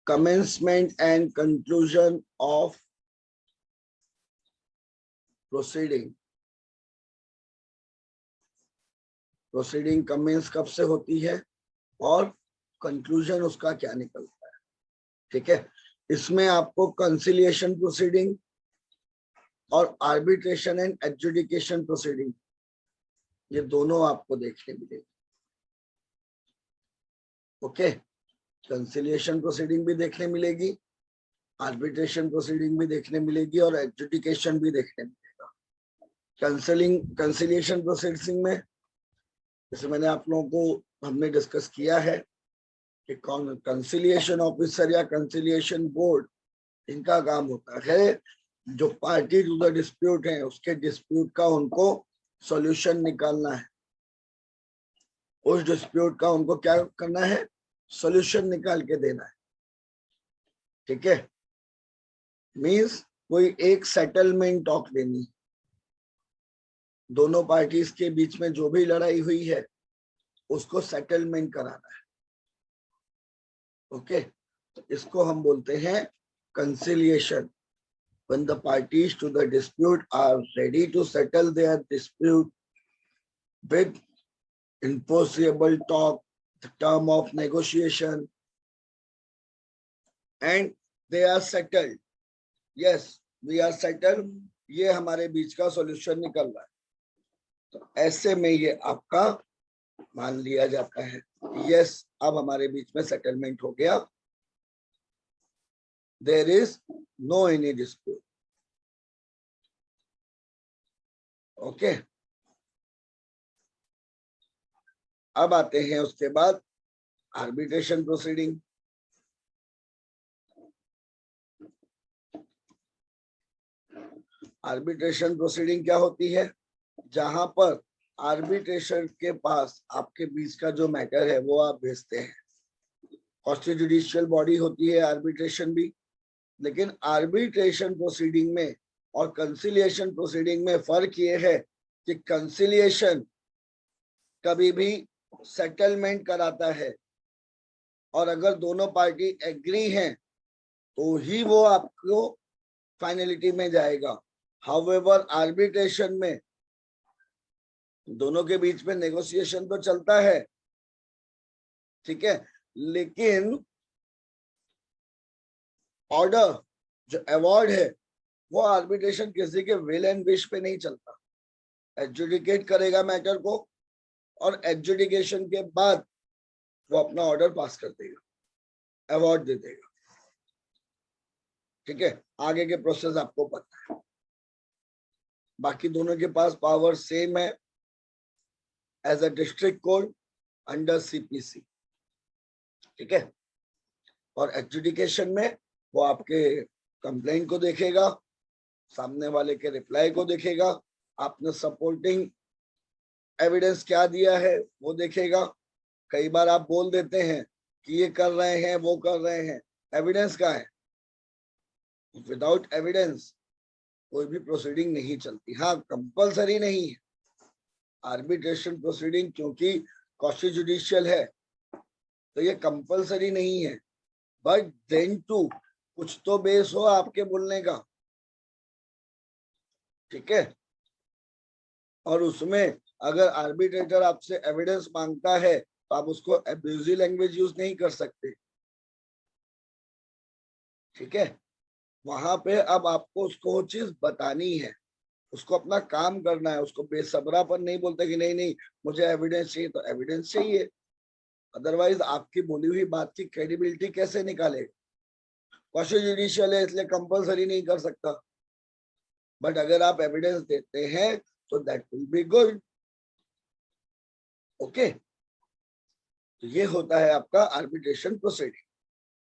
commencement and conclusion of proceeding. Proceeding commence कब से होती है और कंक्लूजन उसका क्या निकलता है, ठीक है। इसमें आपको कंसिलिएशन प्रोसीडिंग और आर्बिट्रेशन एंड एडजुडिकेशन प्रोसीडिंग, ये दोनों आपको देखने मिलेगी। ओके, कंसिलिएशन प्रोसीडिंग भी देखने मिलेगी, आर्बिट्रेशन प्रोसीडिंग भी देखने मिलेगी और एडजुडिकेशन भी देखने मिलेगा। कंसिलिएशन प्रोसीडिंग में जैसे मैंने आप लोगों को हमने डिस्कस किया है कि कौन कंसिलिएशन ऑफिसर या कंसिलिएशन बोर्ड, इनका काम होता है जो पार्टी टू द डिस्प्यूट है उसके डिस्प्यूट का उनको सॉल्यूशन निकालना है। उस डिस्प्यूट का उनको क्या करना है, सॉल्यूशन निकाल के देना है, ठीक है। मींस कोई एक सेटलमेंट टॉक देनी, दोनों पार्टीज के बीच में जो भी लड़ाई हुई है उसको सेटलमेंट कराना है। ओके, तो इसको हम बोलते हैं conciliation. When the parties to the dispute are ready to settle their dispute with enforceable talk, the term of negotiation, and they are settled. Yes, we are settled. ये हमारे बीच का सॉल्यूशन निकल रहा है, तो ऐसे में ये आपका मान लिया जाता है यस अब हमारे बीच में सेटलमेंट हो गया, there is no any dispute. Okay, अब आते हैं उसके बाद आर्बिट्रेशन प्रोसीडिंग। आर्बिट्रेशन प्रोसीडिंग क्या होती है, जहां पर आर्बिट्रेशन के पास आपके बीच का जो मैटर है वो आप भेजते हैं। कॉन्स्टिट्यूशनल बॉडी होती है आर्बिट्रेशन भी, लेकिन आर्बिट्रेशन प्रोसीडिंग में और कंसिलिएशन प्रोसीडिंग में फर्क ये है कि कंसिलिएशन कभी भी सेटलमेंट कराता है और अगर दोनों पार्टी एग्री हैं तो ही वो आपको फाइनलिटी में जाएगा। हाउएवर आर्बिट्रेशन में दोनों के बीच में नेगोशिएशन तो चलता है, ठीक है, लेकिन ऑर्डर जो अवार्ड है वो आर्बिट्रेशन किसी के विल एंड विश पे नहीं चलता। एडजुडिकेट करेगा मैटर को और एडजुडिकेशन के बाद वो अपना ऑर्डर पास कर देगा, अवार्ड दे देगा, ठीक है। आगे के प्रोसेस आपको पता है। बाकी दोनों के पास पावर सेम है as a district court under CPC, ठीक है। और एडजुडिकेशन में वो आपके कंप्लेंट को देखेगा, सामने वाले के रिप्लाई को देखेगा, आपने सपोर्टिंग एविडेंस क्या दिया है वो देखेगा। कई बार आप बोल देते हैं कि ये कर रहे हैं वो कर रहे हैं, एविडेंस कहाँ है? विदाउट एविडेंस कोई भी प्रोसीडिंग नहीं चलती। हाँ, कंपलसरी नहीं है आर्बिट्रेशन प्रोसीडिंग, क्योंकि कॉन्स्टिट्यूशनल है तो ये कंपलसरी नहीं है, बट देन टू कुछ तो बेस हो आपके बोलने का, ठीक है। और उसमें अगर आर्बिट्रेटर आपसे एविडेंस मांगता है तो आप उसको अब्यूजिव लैंग्वेज यूज नहीं कर सकते, ठीक है। वहां पे अब आपको उसको वो चीज बतानी है, उसको अपना काम करना है, उसको बेसब्रापन नहीं बोलते कि नहीं नहीं मुझे एविडेंस चाहिए, तो एविडेंस चाहिए, अदरवाइज आपकी बोली हुई बात की क्रेडिबिलिटी कैसे निकालेगा? कॉन्स्टिट्यूशनल है इसलिए कंपलसरी नहीं कर सकता, बट अगर आप एविडेंस देते हैं तो that will be good. Okay, तो ये होता है आपका आर्बिट्रेशन प्रोसीडिंग,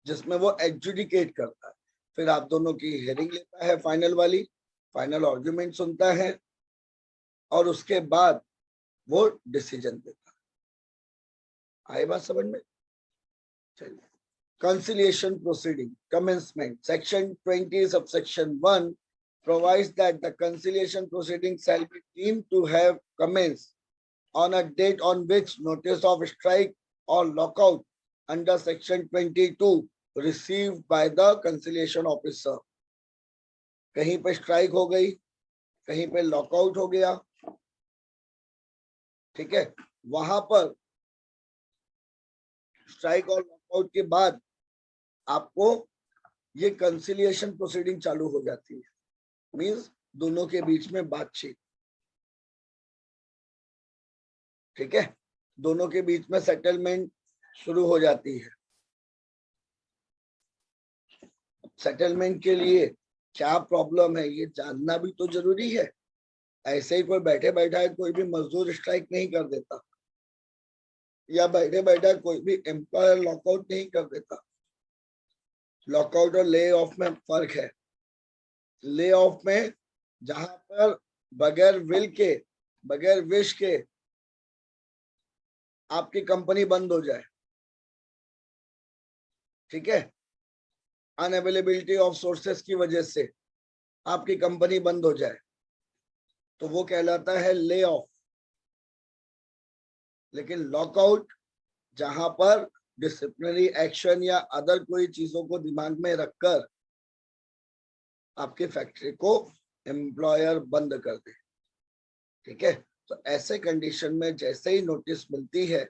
जिसमें वो एडजुडिकेट करता है, फिर आप दोनों की हियरिंग लेता है, फाइनल वाली, फाइनल आर्गुमेंट सुनता है और उसके बाद वो डिसीजन देता है। आई बात समझ में? चलिए, conciliation proceeding commencement section 20 subsection 1 provides that the conciliation proceeding shall be deemed to have commenced on a date on which notice of strike or lockout under section 22 received by the conciliation officer. कहीं पे strike हो गई, कहीं पे lockout हो गया, ठीक है, वहां पर स्ट्राइक और लॉकआउट के बाद आपको ये कंसिलिएशन प्रोसीडिंग चालू हो जाती है, मींस दोनों के बीच में बातचीत, ठीक है, दोनों के बीच में सेटलमेंट शुरू हो जाती है। सेटलमेंट के लिए क्या प्रॉब्लम है ये जानना भी तो जरूरी है। ऐसे ही कोई बैठे बैठा है, कोई भी मजदूर स्ट्राइक नहीं कर देता, या बैठे बैठा कोई भी एम्प्लॉयर लॉकआउट नहीं कर देता। लॉकआउट और ले ऑफ में फर्क है। ले ऑफ में जहां पर बगैर विल के, बगैर विश के आपकी कंपनी बंद हो जाए, ठीक है, अनअवेलेबिलिटी ऑफ सोर्सेस की वजह से आपकी कंपनी बंद हो जाए, तो वो कहलाता है ले ऑफ। लेकिन लॉकआउट जहां पर डिसिप्लिनरी एक्शन या अदर कोई चीजों को दिमाग में रखकर आपकी फैक्ट्री को एम्प्लॉयर बंद कर दे, ठीक है, तो ऐसे कंडीशन में जैसे ही नोटिस मिलती है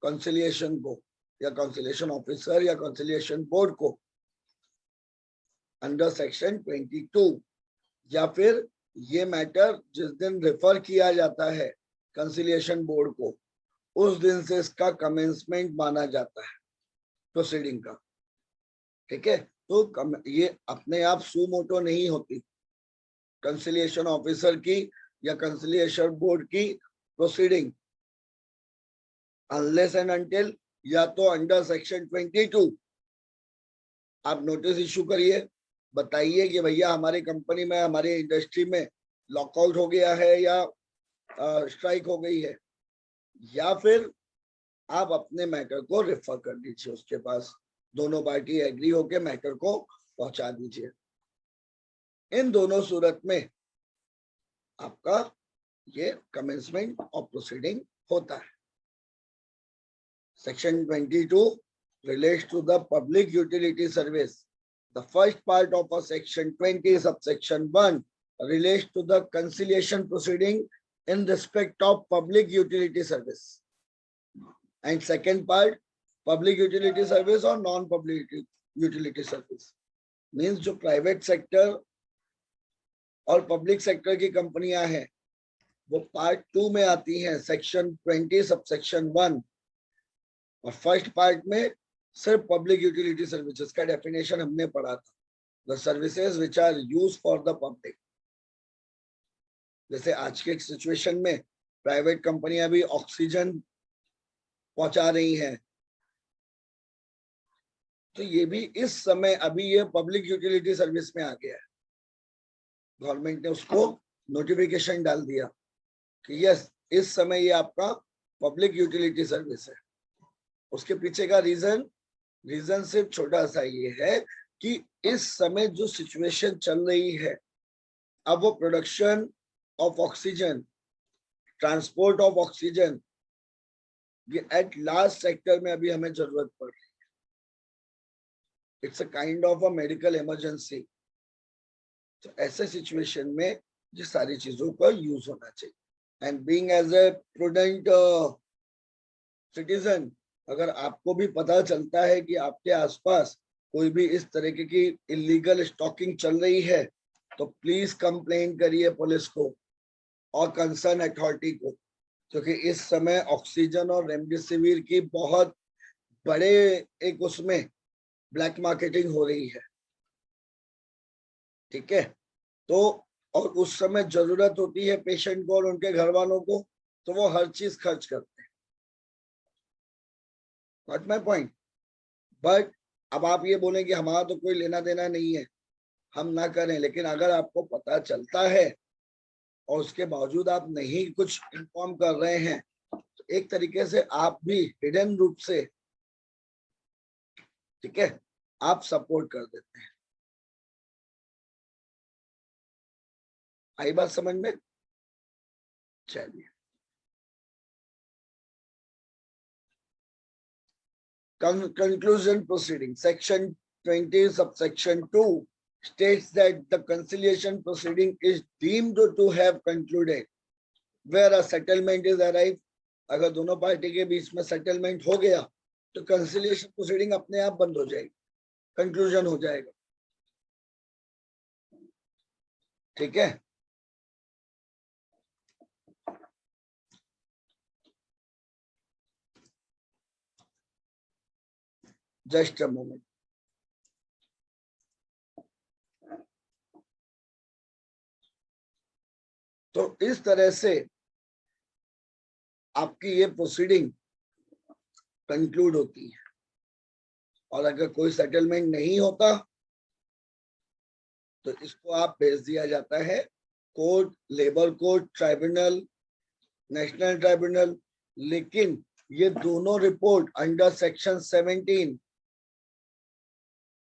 कंसिलिएशन को या कंसिलिएशन ऑफिसर या कंसिलिएशन बोर्ड को अंडर सेक्शन 22, या फिर ये मैटर जिस दिन रेफर किया जाता है कंसिलिएशन बोर्ड को, उस दिन से इसका कमेंसमेंट माना जाता है प्रोसीडिंग का, ठीक है। तो ये अपने आप सुमोटो नहीं होती, कंसिलिएशन ऑफिसर की या कंसिलिएशन बोर्ड की प्रोसीडिंग अनलेस एंड अनटिल या तो अंडर सेक्शन 22 आप नोटिस इशू करिए, बताइए कि भैया हमारी कंपनी में, हमारी इंडस्ट्री में लॉकआउट हो गया है या स्ट्राइक हो गई है, या फिर आप अपने मैटर को रेफर कर दीजिए उसके पास, दोनों पार्टी एग्री होके मैटर को पहुंचा दीजिए। इन दोनों सूरत में आपका ये कमेंसमेंट ऑफ प्रोसीडिंग होता है। Section 22 relates to the public utility service. The first part of a section 20 subsection 1 relates to the conciliation proceeding in respect of public utility service, and second part public utility service or non-public utility service means जो private sector और public sector की कंपनियां हैं वो part 2 में आती हैं, section 20 subsection 1, और फर्स्ट पार्ट में सिर्फ पब्लिक यूटिलिटी सर्विसेज का डेफिनेशन हमने पढ़ा था, the services which are use for the public. जैसे आज के सिचुएशन में प्राइवेट कंपनियां भी ऑक्सीजन पहुंचा रही हैं, तो ये भी इस समय अभी ये पब्लिक यूटिलिटी सर्विस में आ गया है। गवर्नमेंट ने उसको नोटिफिकेशन डाल दिया कि यस इस समय ये आपका पब्लिक यूटिलिटी सर्विस है। उसके पीछे का रीजन सिर्फ छोटा सा ये है कि इस समय जो सिचुएशन चल रही है, अब वो production of oxygen, transport of oxygen, ये एट लास्ट सेक्टर में अभी हमें जरूरत पड़ रही है। It's a kind of a medical emergency. तो ऐसे सिचुएशन में ये सारी चीजों का यूज होना चाहिए। And being as a prudent citizen, अगर आपको भी पता चलता है कि आपके आसपास कोई भी इस तरीके की इलीगल स्टॉकिंग चल रही है, तो प्लीज कंप्लेन करिए पुलिस को और कंसर्न अथॉरिटी को, क्योंकि इस समय ऑक्सीजन और रेमडेसिविर की बहुत बड़े एक उसमें ब्लैक मार्केटिंग हो रही है, ठीक है। तो और उस समय जरूरत होती है पेशेंट को और उनके घर वालों को, तो वो हर चीज खर्च करते हैं। Got my point? बट अब आप ये बोलें कि हमारा तो कोई लेना देना नहीं है, हम ना करें, लेकिन अगर आपको पता चलता है और उसके बावजूद आप नहीं कुछ इन्फॉर्म कर रहे हैं, तो एक तरीके से आप भी हिडन रूप से, ठीक है, आप सपोर्ट कर देते हैं। आई बात समझ में? चलिए। Conclusion proceeding. Section 20 subsection 2 states that the conciliation proceeding is deemed to have concluded where a settlement is arrived. अगर दोनों पार्टी के बीच में सेटलमेंट हो गया तो कंसिलिएशन प्रोसीडिंग अपने आप बंद हो जाएगी, कंक्लूजन हो जाएगा। ठीक है, जस्ट अ मोमेंट। तो इस तरह से आपकी ये प्रोसीडिंग कंक्लूड होती है। और अगर कोई सेटलमेंट नहीं होता तो इसको आप भेज दिया जाता है court, labour court, tribunal, national tribunal. लेकिन ये दोनों रिपोर्ट अंडर सेक्शन 17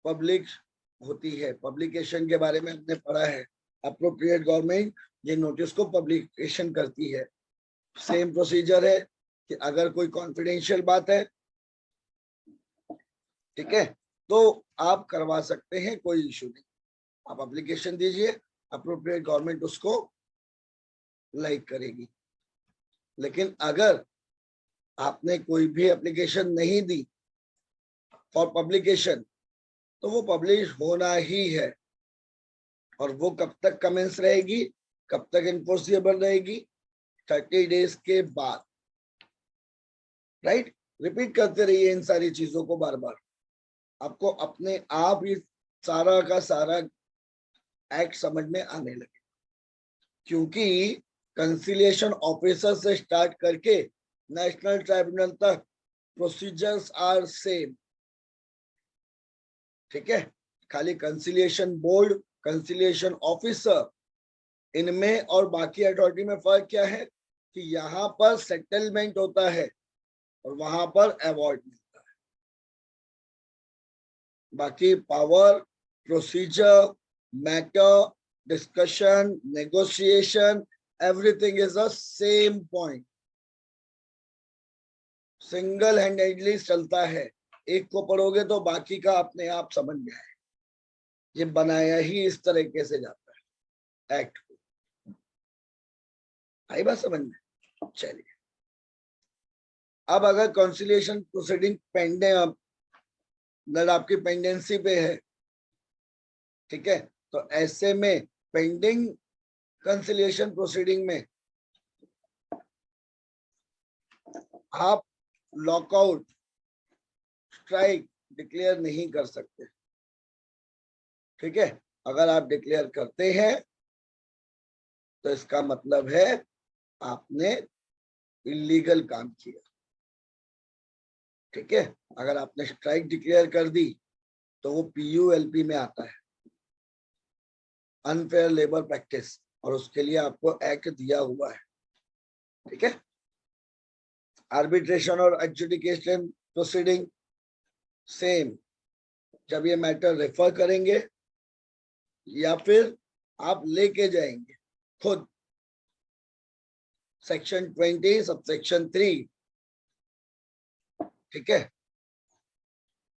पब्लिक होती है। पब्लिकेशन के बारे में हमने पढ़ा है। अप्रोप्रिएट गवर्नमेंट ये नोटिस को पब्लिकेशन करती है। सेम प्रोसीजर है कि अगर कोई कॉन्फिडेंशियल बात है, ठीक है, तो आप करवा सकते हैं, कोई इशू नहीं। आप एप्लीकेशन दीजिए, अप्रोप्रिएट गवर्नमेंट उसको लाइक करेगी। लेकिन अगर आपने कोई भी एप्लीकेशन नहीं दी फॉर पब्लिकेशन तो वो पब्लिश होना ही है। और वो कब तक कमेंस रहेगी, कब तक इन्फोर्सिबल रहेगी? 30 डेज के बाद। राइट, रिपीट करते रहिए इन सारी चीजों को बार बार, आपको अपने आप ही सारा का सारा एक्ट समझ में आने लगे। क्योंकि कंसिलिएशन ऑफिसर से स्टार्ट करके नेशनल ट्राइब्यूनल तक प्रोसीजर्स आर सेम। ठीक है, खाली कंसिलिएशन बोर्ड, कंसिलिएशन ऑफिसर, इनमें और बाकी अथॉरिटी में फर्क क्या है कि यहाँ पर सेटलमेंट होता है और वहां पर अवार्ड मिलता है। बाकी power, procedure, matter, discussion, negotiation, everything is the same point. Single handedly चलता है। एक को पढ़ोगे तो बाकी का अपने आप समझ में आए। ये बनाया ही इस तरीके से जाता है एक्ट को। आई बात समझ में? चलिए, अब अगर कंसिलिएशन प्रोसीडिंग पेंडिंग आपकी पेंडेंसी पे है, ठीक है, तो ऐसे में पेंडिंग कंसिलिएशन प्रोसीडिंग में आप लॉकआउट, स्ट्राइक डिक्लेयर नहीं कर सकते। ठीक है, अगर आप डिक्लेयर करते हैं तो इसका मतलब है आपने इलीगल काम किया। ठीक है, अगर आपने स्ट्राइक डिक्लेयर कर दी तो वो PULP में आता है, अनफेयर लेबर प्रैक्टिस, और उसके लिए आपको एक्ट दिया हुआ है। ठीक है, आर्बिट्रेशन और एडजुडिकेशन प्रोसीडिंग सेम। जब ये मैटर रेफर करेंगे या फिर आप लेके जाएंगे खुद, सेक्शन 20 सबसेक्शन 3, ठीक है,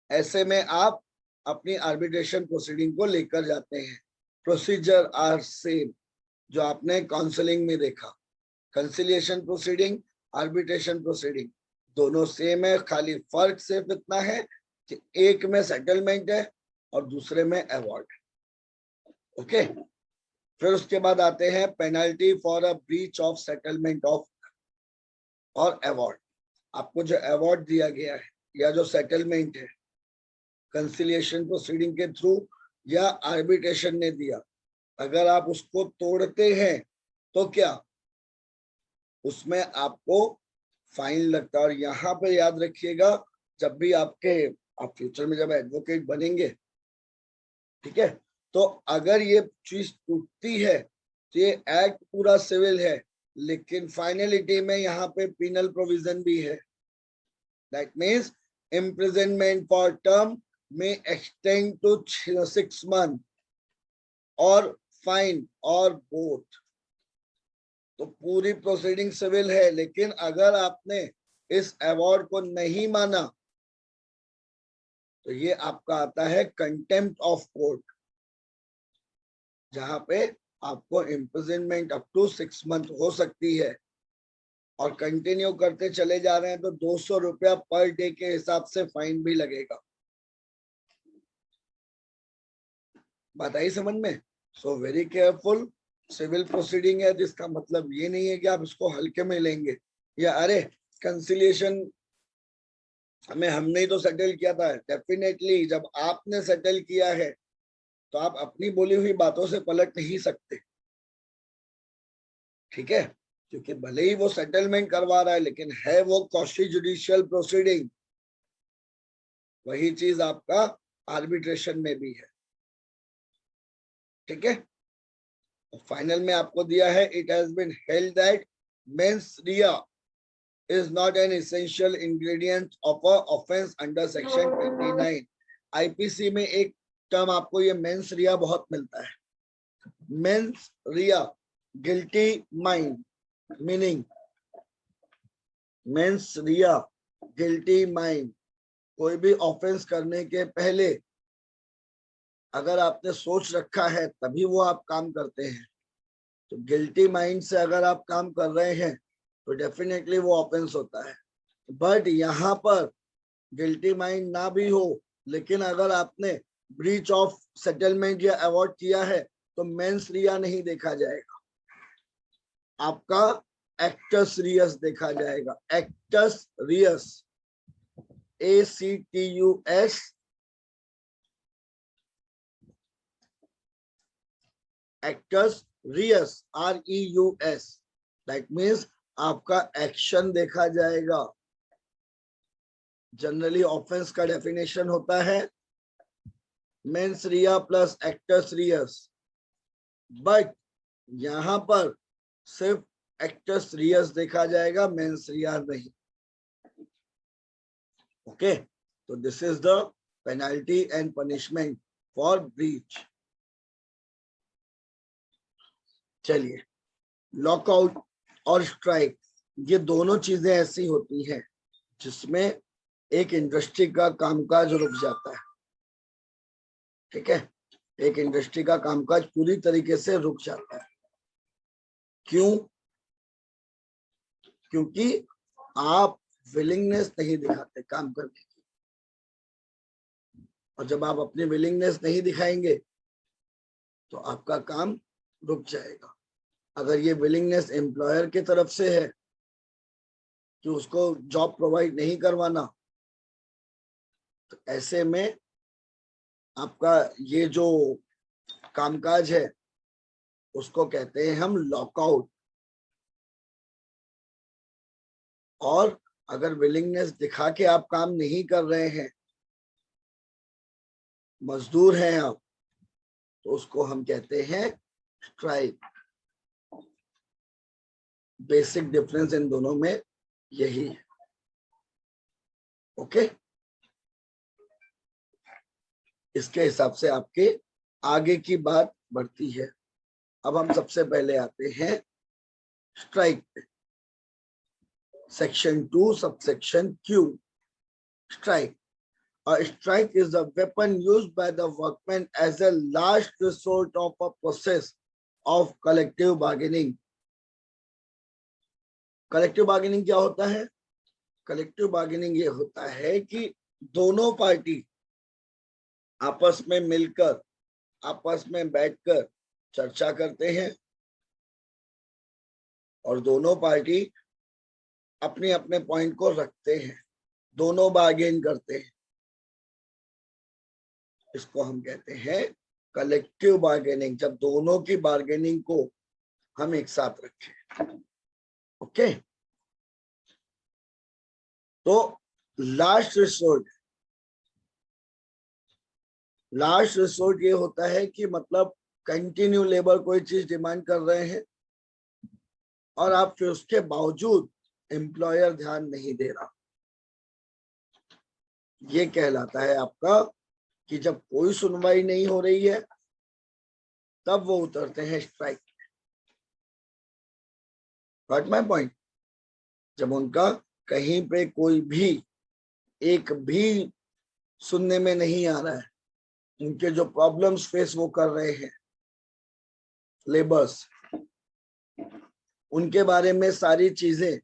ऐसे में आप अपनी आर्बिट्रेशन प्रोसीडिंग को लेकर जाते हैं। प्रोसीजर आर सेम, जो आपने काउंसलिंग में देखा। कंसिलिएशन प्रोसीडिंग, आर्बिट्रेशन प्रोसीडिंग दोनों सेम है। खाली फर्क सिर्फ इतना है कि एक में सेटलमेंट है और दूसरे में अवार्ड। ओके, फिर उसके बाद आते हैं penalty for a breach of settlement of और अवार्ड। आपको जो अवार्ड दिया गया है या जो सेटलमेंट है कंसिलिएशन प्रोसीडिंग के थ्रू या आर्बिट्रेशन ने दिया, अगर आप उसको तोड़ते हैं तो क्या उसमें आपको फाइन लगता है। और यहाँ पे याद रखिएगा, जब भी आप फ्यूचर में जब एडवोकेट बनेंगे, ठीक है, तो अगर ये चीज टूटती है तो ये एक्ट पूरा सिविल है, लेकिन फाइनलिटी में यहाँ पे पिनल प्रोविजन भी है। That means imprisonment for term may extend to 6 months और फाइन और बोथ। तो पूरी प्रोसीडिंग सिविल है, लेकिन अगर आपने इस अवार्ड को नहीं माना तो ये आपका आता है कंटेम्प्ट ऑफ कोर्ट, जहां पे आपको इम्प्रिजनमेंट अप टू 6 मंथ हो सकती है, और कंटिन्यू करते चले जा रहे हैं तो 200 रुपया पर डे के हिसाब से फाइन भी लगेगा। बात आई समझ में? So very careful. Civil proceeding है, जिसका मतलब ये नहीं है कि आप इसको हल्के में लेंगे, या अरे कंसिलिएशन हमने ही तो सेटल किया था। डेफिनेटली जब आपने सेटल किया है तो आप अपनी बोली हुई बातों से पलट नहीं सकते, ठीक है? क्योंकि भले ही वो सेटलमेंट करवा रहा है, लेकिन है वो क्वासी जुडिशियल प्रोसीडिंग। वही चीज आपका आर्बिट्रेशन में भी है, ठीक है? फाइनल में आपको दिया है, it has been held that mens rea is not an essential ingredient of a offense under section 29। IPC में एक टर्म आपको ये मेंस रिया बहुत मिलता है, मेंस रिया, गिल्टी माइंड, मीनिंग मेंस रिया गिल्टी माइंड, कोई भी ऑफेंस करने के पहले अगर आपने सोच रखा है तभी वो आप काम करते हैं। तो गिल्टी माइंड से अगर आप काम कर रहे हैं तो डेफिनेटली वो ऑफेंस होता है। बट यहाँ पर गिल्टी माइंड ना भी हो, लेकिन अगर आपने ब्रीच ऑफ सेटलमेंट या अवॉर्ड किया है तो मेंस रिया नहीं देखा जाएगा, आपका एक्टस रियस देखा जाएगा। Actus reus, ACTUS, actus reus, REUS, that means आपका एक्शन देखा जाएगा। जनरली ऑफेंस का डेफिनेशन होता है mens rea plus actus reus, but यहां पर सिर्फ एक्टस रियस देखा जाएगा, मेंस रिया नहीं। ओके, तो this is the penalty and punishment for breach. चलिए, लॉकआउट और स्ट्राइक, ये दोनों चीजें ऐसी होती हैं जिसमें एक इंडस्ट्री का कामकाज रुक जाता है, ठीक है? एक इंडस्ट्री का कामकाज पूरी तरीके से रुक जाता है। क्यों? क्योंकि आप विलिंगनेस नहीं दिखाते काम करने की, और जब आप अपनी विलिंगनेस नहीं दिखाएंगे तो आपका काम रुक जाएगा। अगर ये विलिंगनेस एम्प्लॉयर की तरफ से है कि उसको जॉब प्रोवाइड नहीं करवाना, तो ऐसे में आपका ये जो कामकाज है उसको कहते हैं हम लॉकआउट। और अगर विलिंगनेस दिखा के आप काम नहीं कर रहे हैं, मजदूर हैं आप, तो उसको हम कहते हैं स्ट्राइक। बेसिक डिफरेंस इन दोनों में यही है। ओके, इसके हिसाब से आपके आगे की बात बढ़ती है। अब हम सबसे पहले आते हैं स्ट्राइक पे। Section 2 subsection Q, strike. A strike is a weapon used by the workmen as a last resort of a process of collective bargaining। Collective bargaining क्या होता है? कलेक्टिव बार्गेनिंग ये होता है कि दोनों पार्टी आपस में मिलकर, आपस में बैठकर चर्चा करते हैं, और दोनों पार्टी अपने अपने पॉइंट को रखते हैं, दोनों बार्गेन करते हैं। इसको हम कहते हैं कलेक्टिव बार्गेनिंग, जब दोनों की बार्गेनिंग को हम एक साथ रखें। ओके, तो लास्ट रिसोर्ट, लास्ट रिसोर्ट ये होता है कि मतलब कंटिन्यू लेबर कोई चीज डिमांड कर रहे हैं और आप फिर उसके बावजूद एम्प्लॉयर ध्यान नहीं दे रहा, ये कहलाता है आपका कि जब कोई सुनवाई नहीं हो रही है तब वो उतरते हैं स्ट्राइक। Got my point? जब उनका कहीं पे कोई भी एक भी सुनने में नहीं आ रहा है, उनके जो प्रॉब्लम्स फेस वो कर रहे हैं लेबर्स, उनके बारे में सारी चीजें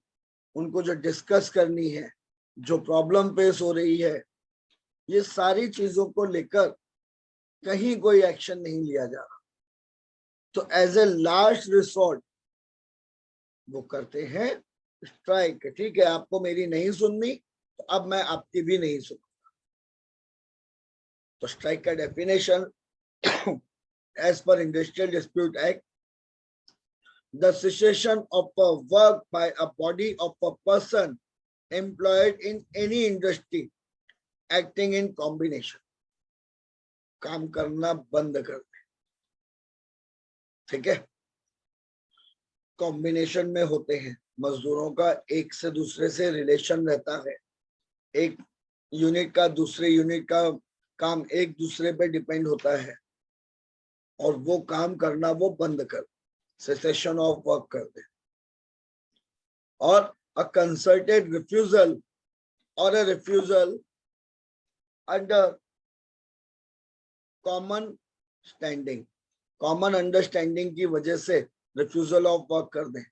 उनको जो डिस्कस करनी है, जो प्रॉब्लम फेस हो रही है, ये सारी चीजों को लेकर कहीं कोई एक्शन नहीं लिया जा रहा। तो एज ए लास्ट रिसोर्ट वो करते हैं स्ट्राइक। ठीक है, आपको मेरी नहीं सुननी तो अब मैं आपकी भी नहीं सुनूंगा। तो स्ट्राइक का definition as per industrial dispute act, the cessation of a work by a body of a person employed in any industry acting in combination, काम करना बंद कर दे। ठीक है, कॉम्बिनेशन में होते हैं मजदूरों का, एक से दूसरे से रिलेशन रहता है, एक यूनिट का दूसरे यूनिट का काम एक दूसरे पे डिपेंड होता है, और वो काम करना वो बंद कर, सेसेशन ऑफ वर्क कर दे। और a concerted refusal or a refusal under common standing, common understanding की वजह से रिफ्यूजल ऑफ वर्क कर दें।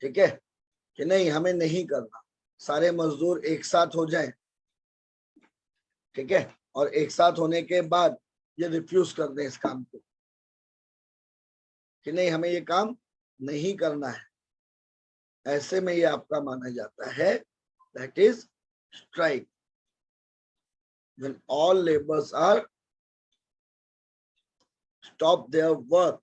ठीक है, कि नहीं हमें नहीं करना, सारे मजदूर एक साथ हो जाएं। ठीक है, और एक साथ होने के बाद ये रिफ्यूज कर दें इस काम को, कि नहीं हमें ये काम नहीं करना है, ऐसे में ये आपका माना जाता है that is strike. When all laborers are stop their work